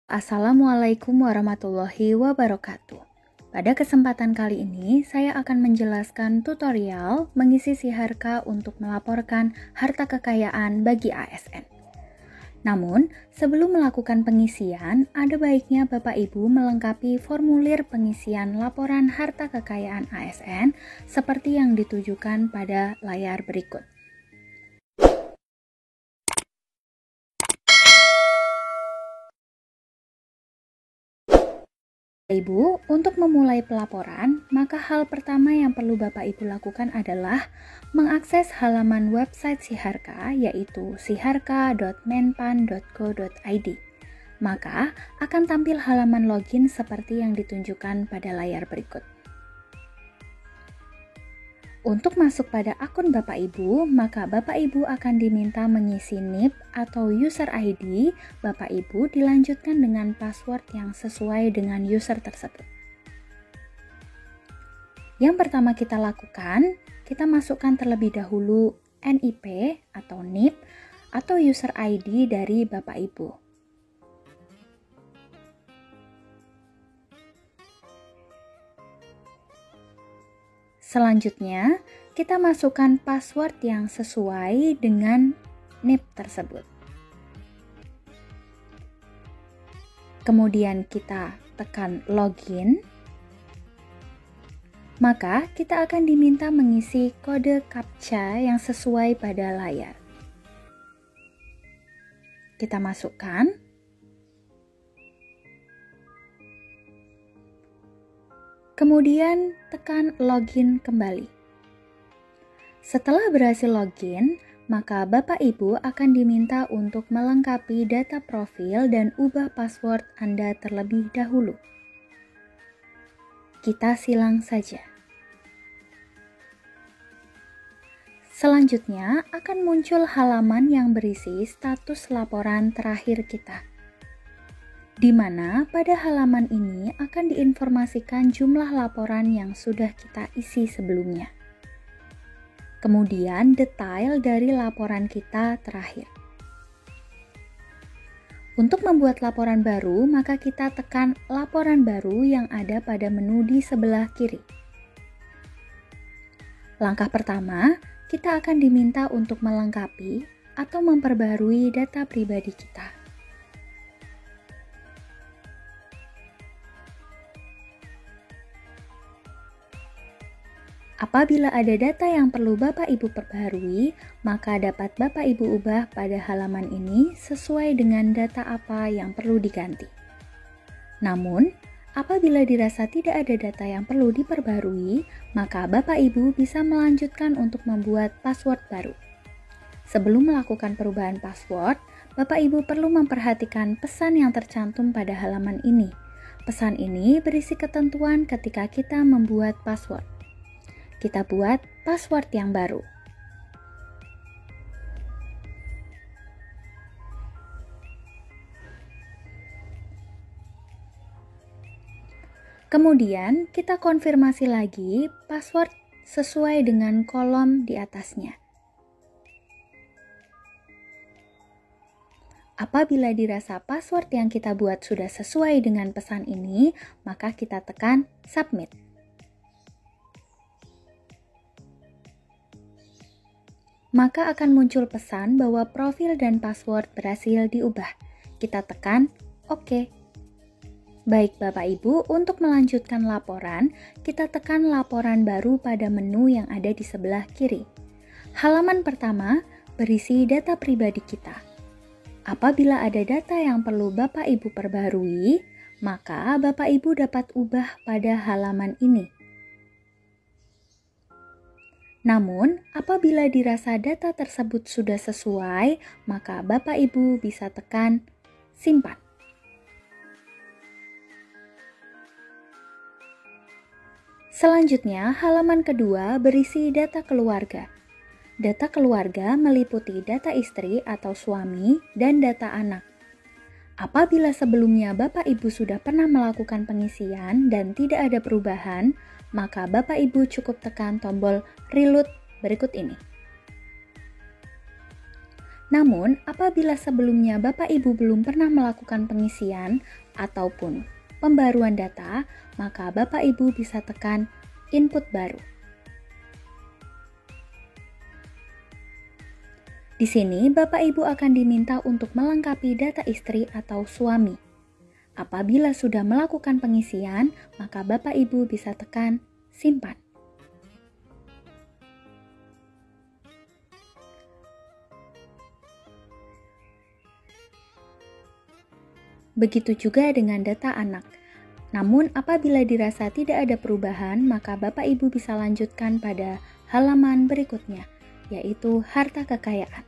Assalamualaikum warahmatullahi wabarakatuh. Pada kesempatan kali ini, saya akan menjelaskan tutorial mengisi Siharka untuk melaporkan harta kekayaan bagi ASN. Namun, sebelum melakukan pengisian, ada baiknya Bapak Ibu melengkapi formulir pengisian laporan harta kekayaan ASN seperti yang ditujukan pada layar berikut. Ibu, untuk memulai pelaporan, maka hal pertama yang perlu Bapak Ibu lakukan adalah mengakses halaman website Siharka, yaitu siharka.menpan.go.id. Maka akan tampil halaman login seperti yang ditunjukkan pada layar berikut. Untuk masuk pada akun Bapak Ibu, maka Bapak Ibu akan diminta mengisi NIP atau user ID Bapak Ibu dilanjutkan dengan password yang sesuai dengan user tersebut. Yang pertama kita lakukan, kita masukkan terlebih dahulu NIP atau NIP atau user ID dari Bapak Ibu. Selanjutnya, kita masukkan password yang sesuai dengan NIP tersebut. Kemudian kita tekan login. Maka kita akan diminta mengisi kode CAPTCHA yang sesuai pada layar. Kita masukkan. Kemudian tekan login kembali. Setelah berhasil login, maka Bapak Ibu akan diminta untuk melengkapi data profil dan ubah password Anda terlebih dahulu. Kita silang saja. Selanjutnya akan muncul halaman yang berisi status laporan terakhir kita, di mana pada halaman ini akan diinformasikan jumlah laporan yang sudah kita isi sebelumnya. Kemudian detail dari laporan kita terakhir. Untuk membuat laporan baru, maka kita tekan laporan baru yang ada pada menu di sebelah kiri. Langkah pertama, kita akan diminta untuk melengkapi atau memperbarui data pribadi kita. Apabila ada data yang perlu Bapak Ibu perbaharui, maka dapat Bapak Ibu ubah pada halaman ini sesuai dengan data apa yang perlu diganti. Namun, apabila dirasa tidak ada data yang perlu diperbarui, maka Bapak Ibu bisa melanjutkan untuk membuat password baru. Sebelum melakukan perubahan password, Bapak Ibu perlu memperhatikan pesan yang tercantum pada halaman ini. Pesan ini berisi ketentuan ketika kita membuat password. Kita buat password yang baru. Kemudian kita konfirmasi lagi password sesuai dengan kolom di atasnya. Apabila dirasa password yang kita buat sudah sesuai dengan pesan ini, maka kita tekan submit. Maka akan muncul pesan bahwa profil dan password berhasil diubah. Kita tekan OK. Baik Bapak Ibu, untuk melanjutkan laporan, kita tekan laporan baru pada menu yang ada di sebelah kiri. Halaman pertama berisi data pribadi kita. Apabila ada data yang perlu Bapak Ibu perbarui, maka Bapak Ibu dapat ubah pada halaman ini. Namun, apabila dirasa data tersebut sudah sesuai, maka Bapak Ibu bisa tekan simpan. Selanjutnya, halaman kedua berisi data keluarga. Data keluarga meliputi data istri atau suami dan data anak. Apabila sebelumnya Bapak Ibu sudah pernah melakukan pengisian dan tidak ada perubahan, maka Bapak Ibu cukup tekan tombol reload berikut ini. Namun, apabila sebelumnya Bapak Ibu belum pernah melakukan pengisian ataupun pembaruan data, maka Bapak Ibu bisa tekan input baru. Di sini, Bapak Ibu akan diminta untuk melengkapi data istri atau suami. Apabila sudah melakukan pengisian, maka Bapak Ibu bisa tekan simpan. Begitu juga dengan data anak. Namun, apabila dirasa tidak ada perubahan, maka Bapak Ibu bisa lanjutkan pada halaman berikutnya, yaitu harta kekayaan.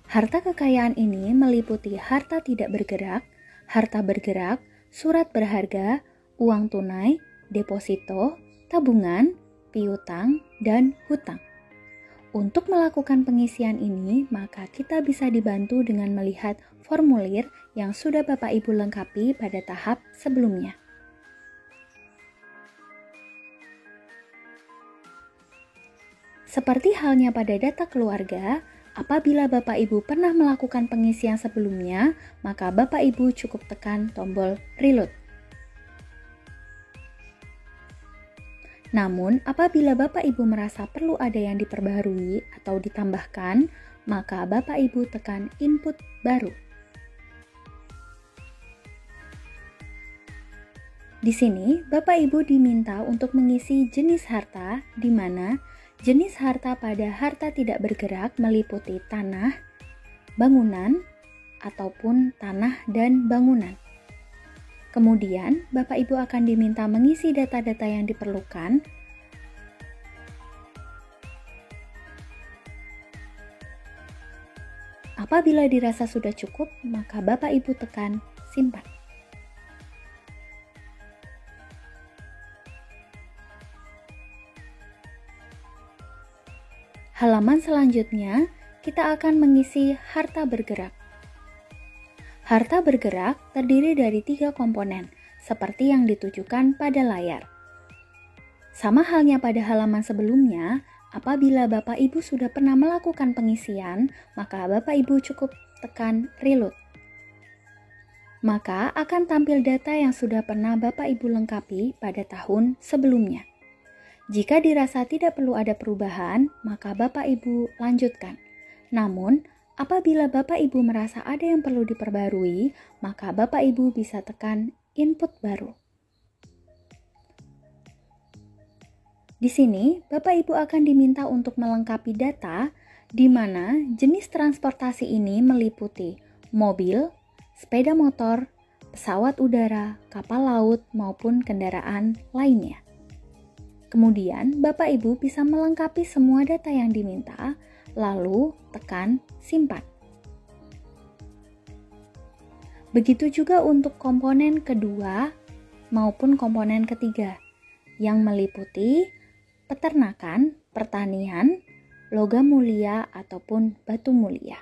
Harta kekayaan ini meliputi harta tidak bergerak, harta bergerak, surat berharga, uang tunai, deposito, tabungan, piutang, dan hutang. Untuk melakukan pengisian ini, maka kita bisa dibantu dengan melihat formulir yang sudah Bapak Ibu lengkapi pada tahap sebelumnya. Seperti halnya pada data keluarga, apabila Bapak Ibu pernah melakukan pengisian sebelumnya, maka Bapak Ibu cukup tekan tombol reload. Namun, apabila Bapak Ibu merasa perlu ada yang diperbaharui atau ditambahkan, maka Bapak Ibu tekan input baru. Di sini, Bapak Ibu diminta untuk mengisi jenis harta, di mana jenis harta pada harta tidak bergerak meliputi tanah, bangunan, ataupun tanah dan bangunan. Kemudian, Bapak Ibu akan diminta mengisi data-data yang diperlukan. Apabila dirasa sudah cukup, maka Bapak Ibu tekan simpan. Halaman selanjutnya, kita akan mengisi harta bergerak. Harta bergerak terdiri dari 3 komponen, seperti yang ditujukan pada layar. Sama halnya pada halaman sebelumnya, apabila Bapak Ibu sudah pernah melakukan pengisian, maka Bapak Ibu cukup tekan reload. Maka akan tampil data yang sudah pernah Bapak Ibu lengkapi pada tahun sebelumnya. Jika dirasa tidak perlu ada perubahan, maka Bapak Ibu lanjutkan. Namun, apabila Bapak Ibu merasa ada yang perlu diperbarui, maka Bapak Ibu bisa tekan input baru. Di sini, Bapak Ibu akan diminta untuk melengkapi data di mana jenis transportasi ini meliputi mobil, sepeda motor, pesawat udara, kapal laut, maupun kendaraan lainnya. Kemudian, Bapak Ibu bisa melengkapi semua data yang diminta, lalu tekan simpan. Begitu juga untuk komponen kedua maupun komponen ketiga yang meliputi peternakan, pertanian, logam mulia ataupun batu mulia.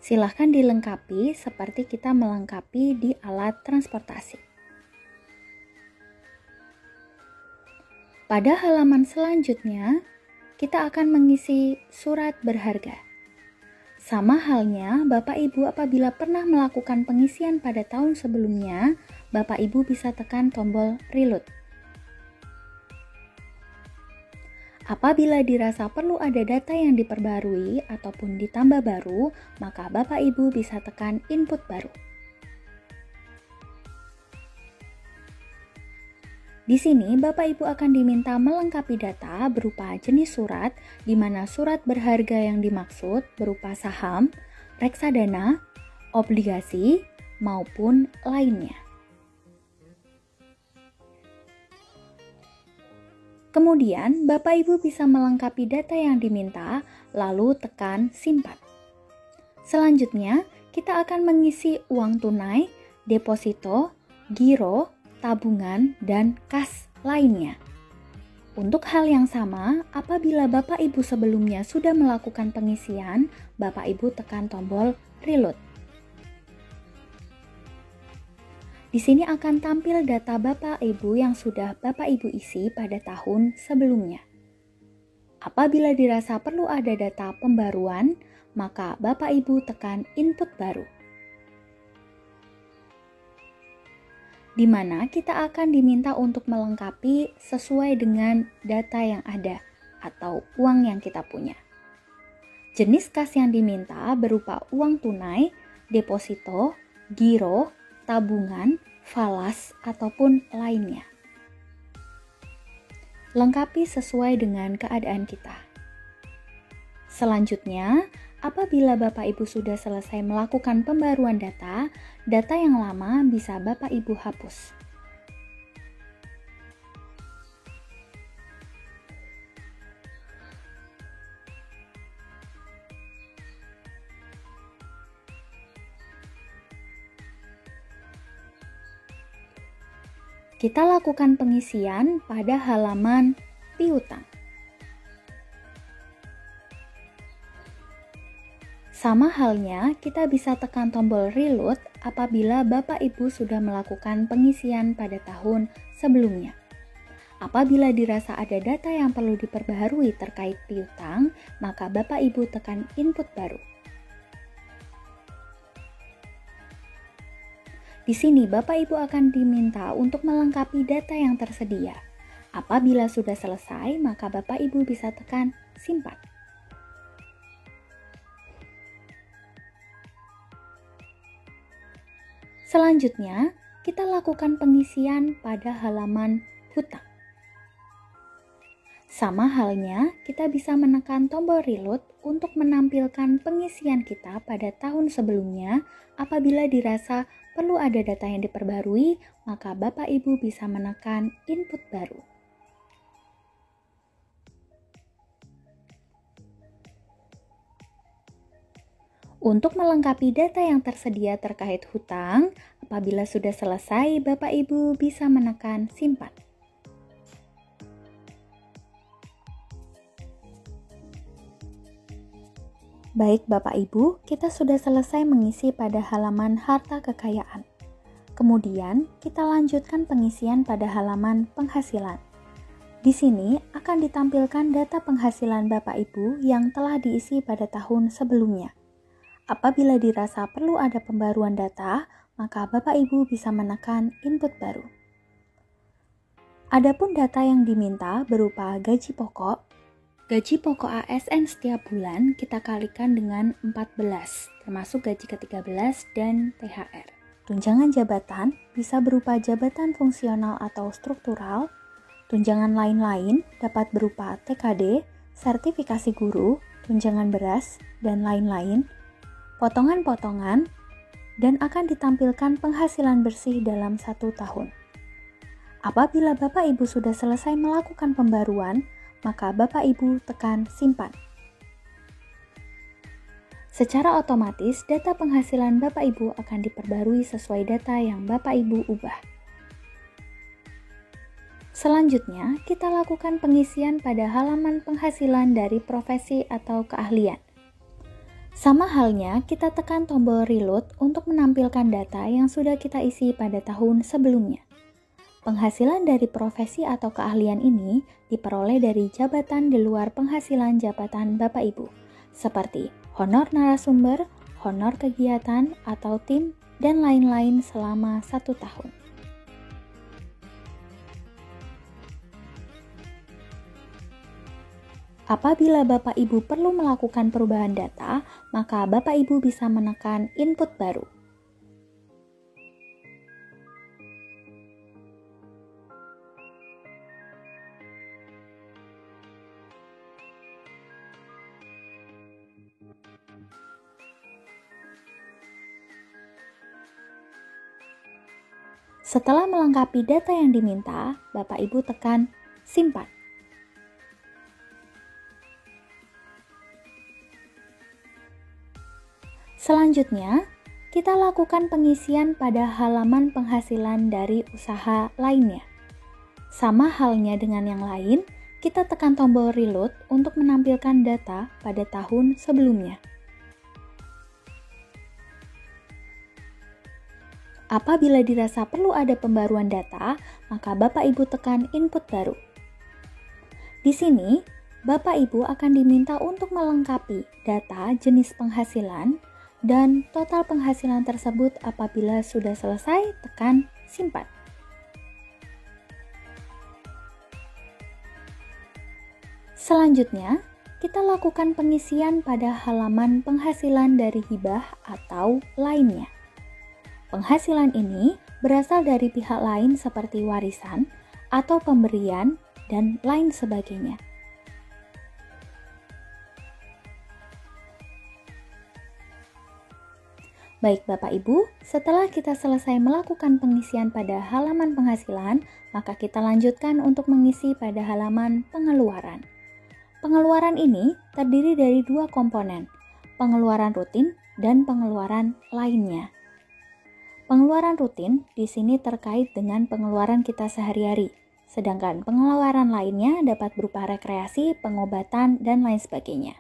Silahkan dilengkapi seperti kita melengkapi di alat transportasi. Pada halaman selanjutnya, kita akan mengisi surat berharga. Sama halnya, Bapak Ibu apabila pernah melakukan pengisian pada tahun sebelumnya, Bapak Ibu bisa tekan tombol reload. Apabila dirasa perlu ada data yang diperbarui ataupun ditambah baru, maka Bapak Ibu bisa tekan input baru. Di sini, Bapak Ibu akan diminta melengkapi data berupa jenis surat, di mana surat berharga yang dimaksud berupa saham, reksadana, obligasi, maupun lainnya. Kemudian, Bapak Ibu bisa melengkapi data yang diminta, lalu tekan simpan. Selanjutnya, kita akan mengisi uang tunai, deposito, giro, tabungan, dan kas lainnya. Untuk hal yang sama, apabila Bapak Ibu sebelumnya sudah melakukan pengisian, Bapak Ibu tekan tombol reload. Di Di sini akan tampil data Bapak Ibu yang sudah Bapak Ibu isi pada tahun sebelumnya. Apabila dirasa perlu ada data pembaruan, maka Bapak Ibu tekan input baru, di mana kita akan diminta untuk melengkapi sesuai dengan data yang ada atau uang yang kita punya. Jenis kas yang diminta berupa uang tunai, deposito, giro, tabungan, falas, ataupun lainnya. Lengkapi sesuai dengan keadaan kita. Selanjutnya, apabila Bapak Ibu sudah selesai melakukan pembaruan data, data yang lama bisa Bapak Ibu hapus. Kita lakukan pengisian pada halaman piutang. Sama halnya, kita bisa tekan tombol reload apabila Bapak Ibu sudah melakukan pengisian pada tahun sebelumnya. Apabila dirasa ada data yang perlu diperbaharui terkait piutang, maka Bapak Ibu tekan input baru. Di sini Bapak Ibu akan diminta untuk melengkapi data yang tersedia. Apabila sudah selesai, maka Bapak Ibu bisa tekan simpan. Selanjutnya, kita lakukan pengisian pada halaman hutang. Sama halnya, kita bisa menekan tombol reload untuk menampilkan pengisian kita pada tahun sebelumnya. Apabila dirasa perlu ada data yang diperbarui, maka Bapak Ibu bisa menekan input baru. Untuk melengkapi data yang tersedia terkait hutang, apabila sudah selesai, Bapak Ibu bisa menekan simpan. Baik Bapak Ibu, kita sudah selesai mengisi pada halaman harta kekayaan. Kemudian, kita lanjutkan pengisian pada halaman penghasilan. Di sini akan ditampilkan data penghasilan Bapak Ibu yang telah diisi pada tahun sebelumnya. Apabila dirasa perlu ada pembaruan data, maka Bapak Ibu bisa menekan input baru. Adapun data yang diminta berupa gaji pokok. Gaji pokok ASN setiap bulan kita kalikan dengan 14, termasuk gaji ke-13 dan THR. Tunjangan jabatan bisa berupa jabatan fungsional atau struktural. Tunjangan lain-lain dapat berupa TKD, sertifikasi guru, tunjangan beras, dan lain-lain. Potongan-potongan, dan akan ditampilkan penghasilan bersih dalam 1 tahun. Apabila Bapak Ibu sudah selesai melakukan pembaruan, maka Bapak Ibu tekan simpan. Secara otomatis, data penghasilan Bapak Ibu akan diperbarui sesuai data yang Bapak Ibu ubah. Selanjutnya, kita lakukan pengisian pada halaman penghasilan dari profesi atau keahlian. Sama halnya, kita tekan tombol reload untuk menampilkan data yang sudah kita isi pada tahun sebelumnya. Penghasilan dari profesi atau keahlian ini diperoleh dari jabatan di luar penghasilan jabatan Bapak Ibu, seperti honor narasumber, honor kegiatan atau tim, dan lain-lain selama 1 tahun. Apabila Bapak Ibu perlu melakukan perubahan data, maka Bapak Ibu bisa menekan input baru. Setelah melengkapi data yang diminta, Bapak Ibu tekan simpan. Selanjutnya, kita lakukan pengisian pada halaman penghasilan dari usaha lainnya. Sama halnya dengan yang lain, kita tekan tombol reload untuk menampilkan data pada tahun sebelumnya. Apabila dirasa perlu ada pembaruan data, maka Bapak Ibu tekan input baru. Di sini, Bapak Ibu akan diminta untuk melengkapi data jenis penghasilan dan total penghasilan tersebut. Apabila sudah selesai, tekan simpan. Selanjutnya, kita lakukan pengisian pada halaman penghasilan dari hibah atau lainnya. Penghasilan ini berasal dari pihak lain seperti warisan atau pemberian dan lain sebagainya. Baik Bapak Ibu, setelah kita selesai melakukan pengisian pada halaman penghasilan, maka kita lanjutkan untuk mengisi pada halaman pengeluaran. Pengeluaran ini terdiri dari dua komponen, pengeluaran rutin dan pengeluaran lainnya. Pengeluaran rutin di sini terkait dengan pengeluaran kita sehari-hari, sedangkan pengeluaran lainnya dapat berupa rekreasi, pengobatan, dan lain sebagainya.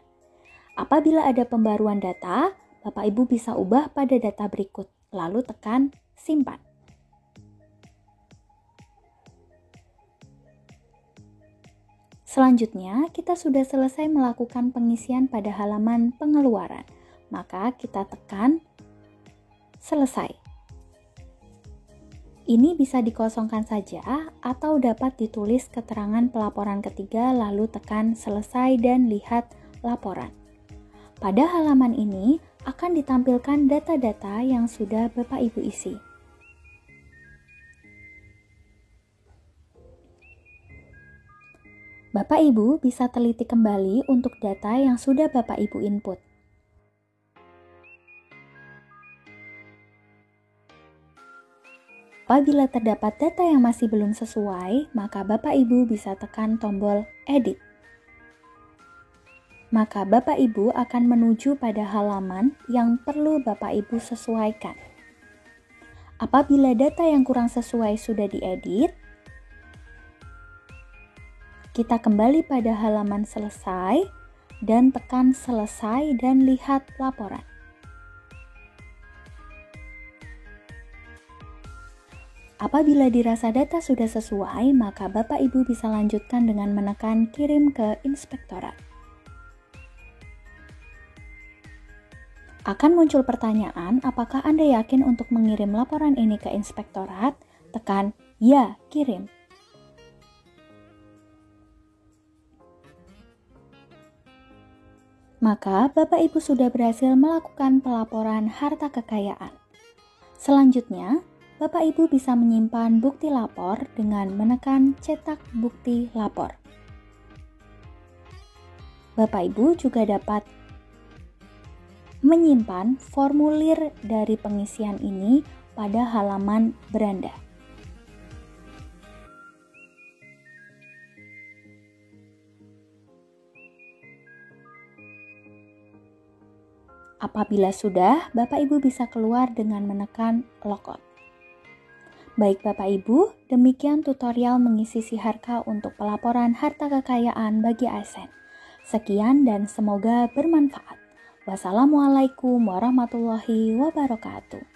Apabila ada pembaruan data, Bapak Ibu bisa ubah pada data berikut, lalu tekan simpan. Selanjutnya, kita sudah selesai melakukan pengisian pada halaman pengeluaran, maka kita tekan selesai. Ini bisa dikosongkan saja atau dapat ditulis keterangan pelaporan ketiga lalu tekan selesai dan lihat laporan. Pada halaman ini akan ditampilkan data-data yang sudah Bapak Ibu isi. Bapak Ibu bisa teliti kembali untuk data yang sudah Bapak Ibu input. Apabila terdapat data yang masih belum sesuai, maka Bapak Ibu bisa tekan tombol edit. Maka Bapak Ibu akan menuju pada halaman yang perlu Bapak Ibu sesuaikan. Apabila data yang kurang sesuai sudah diedit, kita kembali pada halaman selesai dan tekan selesai dan lihat laporan. Apabila dirasa data sudah sesuai, maka Bapak Ibu bisa lanjutkan dengan menekan kirim ke inspektorat. Akan muncul pertanyaan, apakah Anda yakin untuk mengirim laporan ini ke inspektorat? Tekan ya, kirim. Maka Bapak Ibu sudah berhasil melakukan pelaporan harta kekayaan. Selanjutnya, Bapak Ibu bisa menyimpan bukti lapor dengan menekan cetak bukti lapor. Bapak Ibu juga dapat menyimpan formulir dari pengisian ini pada halaman beranda. Apabila sudah, Bapak Ibu bisa keluar dengan menekan logout. Baik Bapak Ibu, demikian tutorial mengisi Siharka untuk pelaporan harta kekayaan bagi ASN. Sekian dan semoga bermanfaat. Wassalamualaikum warahmatullahi wabarakatuh.